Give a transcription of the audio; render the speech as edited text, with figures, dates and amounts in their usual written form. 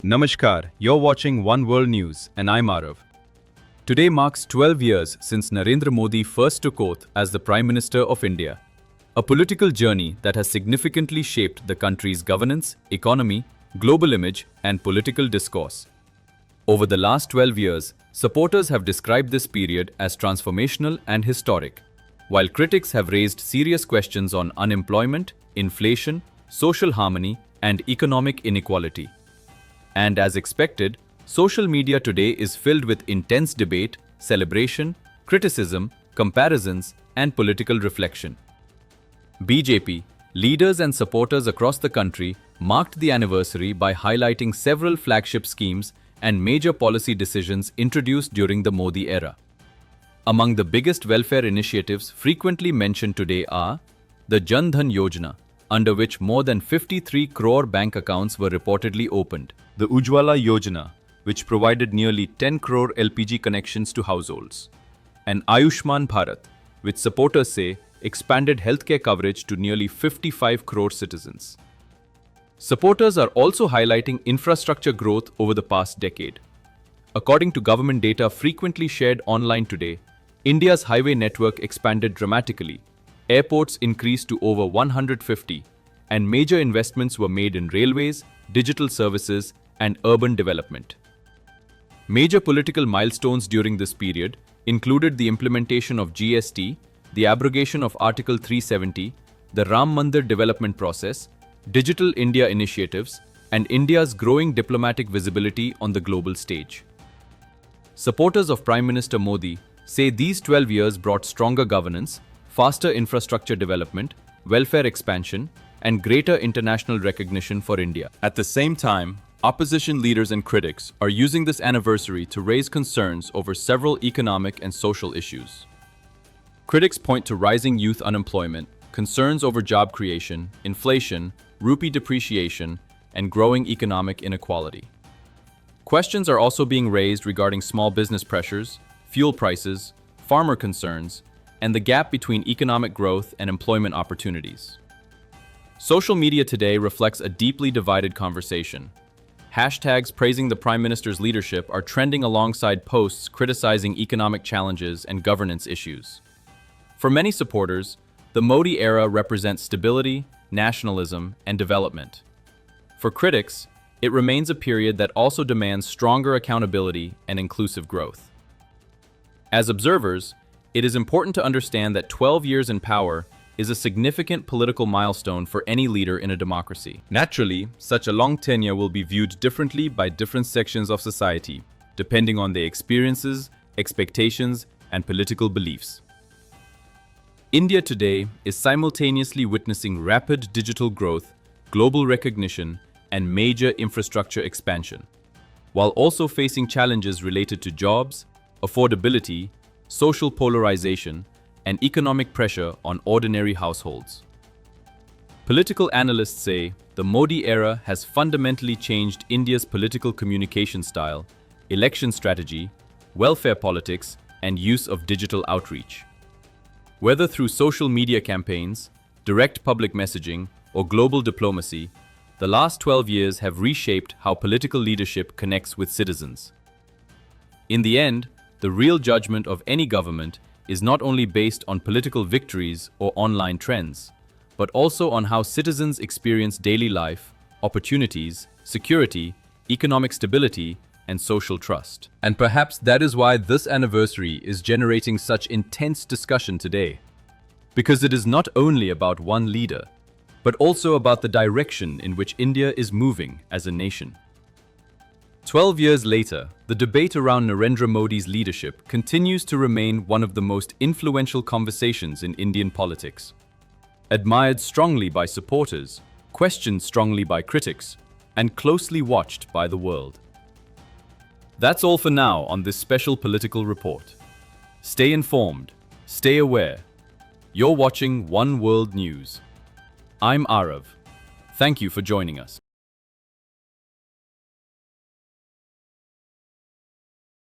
Namaskar, you're watching One World News and I'm Arav. Today marks 12 years since Narendra Modi first took oath as the Prime Minister of India. A political journey that has significantly shaped the country's governance, economy, global image and political discourse. Over the last 12 years, supporters have described this period as transformational and historic, while critics have raised serious questions on unemployment, inflation, social harmony and economic inequality. And as expected, social media today is filled with intense debate, celebration, criticism, comparisons, and political reflection. BJP, leaders and supporters across the country marked the anniversary by highlighting several flagship schemes and major policy decisions introduced during the Modi era. Among the biggest welfare initiatives frequently mentioned today are the Jan Dhan Yojana, under which more than 53 crore bank accounts were reportedly opened. The Ujjwala Yojana, which provided nearly 10 crore LPG connections to households. And Ayushman Bharat, which supporters say expanded healthcare coverage to nearly 55 crore citizens. Supporters are also highlighting infrastructure growth over the past decade. According to government data frequently shared online today, India's highway network expanded dramatically. Airports increased to over 150, and major investments were made in railways, digital services, and urban development. Major political milestones during this period included the implementation of GST, the abrogation of Article 370, the Ram Mandir development process, Digital India initiatives, and India's growing diplomatic visibility on the global stage. Supporters of Prime Minister Modi say these 12 years brought stronger governance, faster infrastructure development, welfare expansion, and greater international recognition for India. At the same time, opposition leaders and critics are using this anniversary to raise concerns over several economic and social issues. Critics point to rising youth unemployment, concerns over job creation, inflation, rupee depreciation, and growing economic inequality. Questions are also being raised regarding small business pressures, fuel prices, farmer concerns, and the gap between economic growth and employment opportunities. Social media today reflects a deeply divided conversation. Hashtags praising the Prime Minister's leadership are trending alongside posts criticizing economic challenges and governance issues. For many supporters, the Modi era represents stability, nationalism, and development. For critics, it remains a period that also demands stronger accountability and inclusive growth. As observers, it is important to understand that 12 years in power is a significant political milestone for any leader in a democracy. Naturally, such a long tenure will be viewed differently by different sections of society, depending on their experiences, expectations, and political beliefs. India today is simultaneously witnessing rapid digital growth, global recognition, and major infrastructure expansion, while also facing challenges related to jobs, affordability, social polarization, and economic pressure on ordinary households. Political analysts say the Modi era has fundamentally changed India's political communication style, election strategy, welfare politics, and use of digital outreach. Whether through social media campaigns, direct public messaging, or global diplomacy, the last 12 years have reshaped how political leadership connects with citizens. In the end, the real judgment of any government is not only based on political victories or online trends, but also on how citizens experience daily life, opportunities, security, economic stability, and social trust. And perhaps that is why this anniversary is generating such intense discussion today. Because it is not only about one leader, but also about the direction in which India is moving as a nation. 12 years later, the debate around Narendra Modi's leadership continues to remain one of the most influential conversations in Indian politics. Admired strongly by supporters, questioned strongly by critics, and closely watched by the world. That's all for now on this special political report. Stay informed, stay aware. You're watching One World News. I'm Arav. Thank you for joining us.